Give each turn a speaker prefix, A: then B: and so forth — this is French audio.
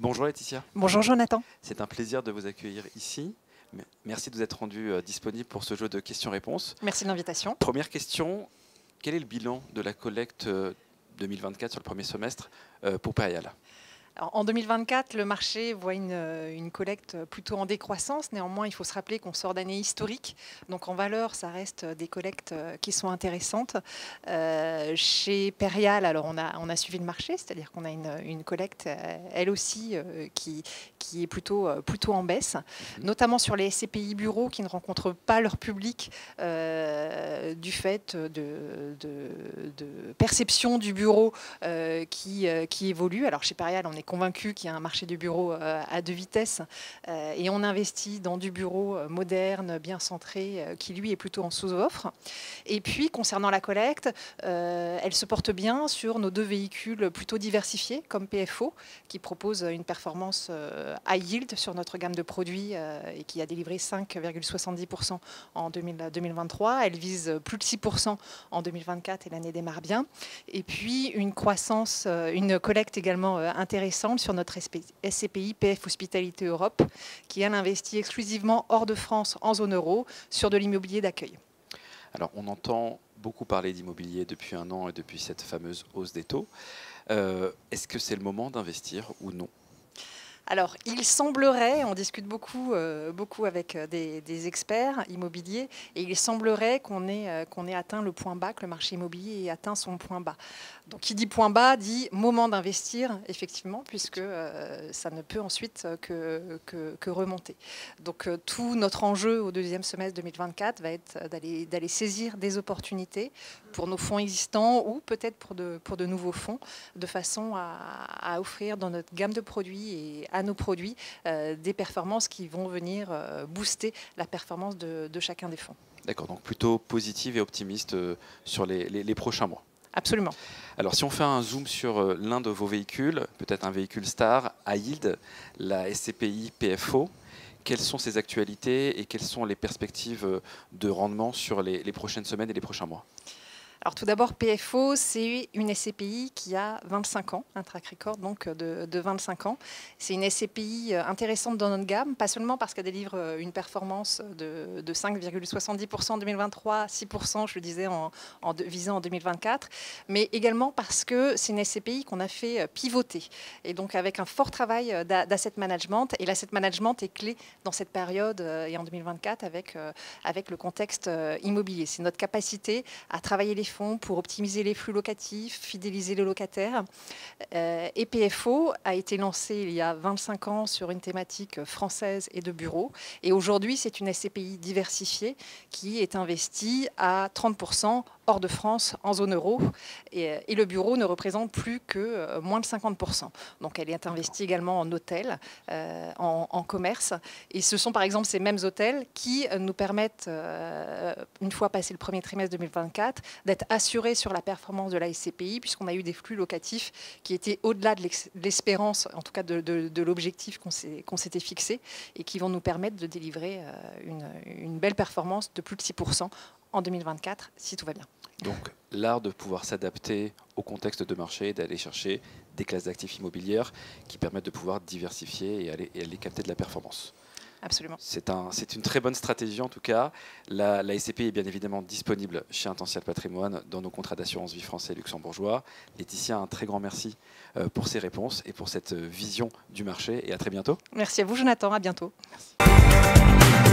A: Bonjour Laetitia.
B: Bonjour Jonathan.
A: C'est un plaisir de vous accueillir ici. Merci de vous être rendu disponible pour ce jeu de questions-réponses.
B: Merci de l'invitation.
A: Première question, quel est le bilan de la collecte 2024 sur le premier semestre pour Perial ?
B: Alors, en 2024, le marché voit une collecte plutôt en décroissance. Néanmoins, il faut se rappeler qu'on sort d'années historiques. Donc en valeur, ça reste des collectes qui sont intéressantes. Chez Perial, alors on a suivi le marché, c'est-à-dire qu'on a une collecte, elle aussi, qui est plutôt en baisse, notamment sur les SCPI bureaux qui ne rencontrent pas leur public du fait de perception du bureau qui évolue. Alors chez Perial, on est convaincu qu'il y a un marché du bureau à deux vitesses et on investit dans du bureau moderne, bien centré, qui lui est plutôt en sous-offre. Et puis concernant la collecte, elle se porte bien sur nos deux véhicules plutôt diversifiés comme PFO qui propose une performance high yield sur notre gamme de produits et qui a délivré 5,70% en 2023. Elle vise plus de 6% en 2024 et l'année démarre bien. Et puis une croissance, une collecte également intéressante sur notre SCPI PF Hospitalité Europe qui elle investit exclusivement hors de France en zone euro sur de l'immobilier d'accueil.
A: Alors on entend beaucoup parler d'immobilier depuis un an et depuis cette fameuse hausse des taux. Est-ce que c'est le moment d'investir ou non ?
B: Alors, il semblerait, on discute beaucoup avec des experts immobiliers, et il semblerait qu'on ait atteint le point bas, que le marché immobilier ait atteint son point bas. Donc, qui dit point bas dit moment d'investir, effectivement, puisque ça ne peut ensuite que remonter. Donc, tout notre enjeu au deuxième semestre 2024 va être d'aller saisir des opportunités pour nos fonds existants ou peut-être pour de nouveaux fonds, de façon à offrir dans notre gamme de produits et à nos produits des performances qui vont venir booster la performance de chacun des fonds.
A: D'accord, donc plutôt positive et optimiste sur les prochains mois.
B: Absolument.
A: Alors si on fait un zoom sur l'un de vos véhicules, peut-être un véhicule star, à yield, la SCPI PFO, quelles sont ses actualités et quelles sont les perspectives de rendement sur les prochaines semaines et les prochains mois ?
B: Alors tout d'abord, PFO, c'est une SCPI qui a 25 ans, un track record donc de 25 ans. C'est une SCPI intéressante dans notre gamme, pas seulement parce qu'elle délivre une performance de 5,70% en 2023, 6% je le disais visant en 2024, mais également parce que c'est une SCPI qu'on a fait pivoter. Et donc avec un fort travail d'asset management, et l'asset management est clé dans cette période et en 2024 avec le contexte immobilier. C'est notre capacité à travailler les fonds pour optimiser les flux locatifs, fidéliser les locataires. Et PFO a été lancé il y a 25 ans sur une thématique française et de bureaux. Et aujourd'hui, c'est une SCPI diversifiée qui est investie à 30% hors de France, en zone euro. Et le bureau ne représente plus que moins de 50%. Donc elle est investie également en hôtels, en commerce. Et ce sont par exemple ces mêmes hôtels qui nous permettent, une fois passé le premier trimestre 2024, d'être assurés sur la performance de la SCPI, puisqu'on a eu des flux locatifs qui étaient au-delà de l'espérance, en tout cas de l'objectif qu'on s'était fixé, et qui vont nous permettre de délivrer une belle performance de plus de 6% en 2024, si tout va bien.
A: Donc l'art de pouvoir s'adapter au contexte de marché, d'aller chercher des classes d'actifs immobilières qui permettent de pouvoir diversifier et aller capter de la performance.
B: Absolument.
A: C'est une très bonne stratégie en tout cas. La SCPI est bien évidemment disponible chez Intential Patrimoine dans nos contrats d'assurance vie français et luxembourgeois. Laetitia, un très grand merci pour ces réponses et pour cette vision du marché et à très bientôt.
B: Merci à vous Jonathan, à bientôt.
A: Merci.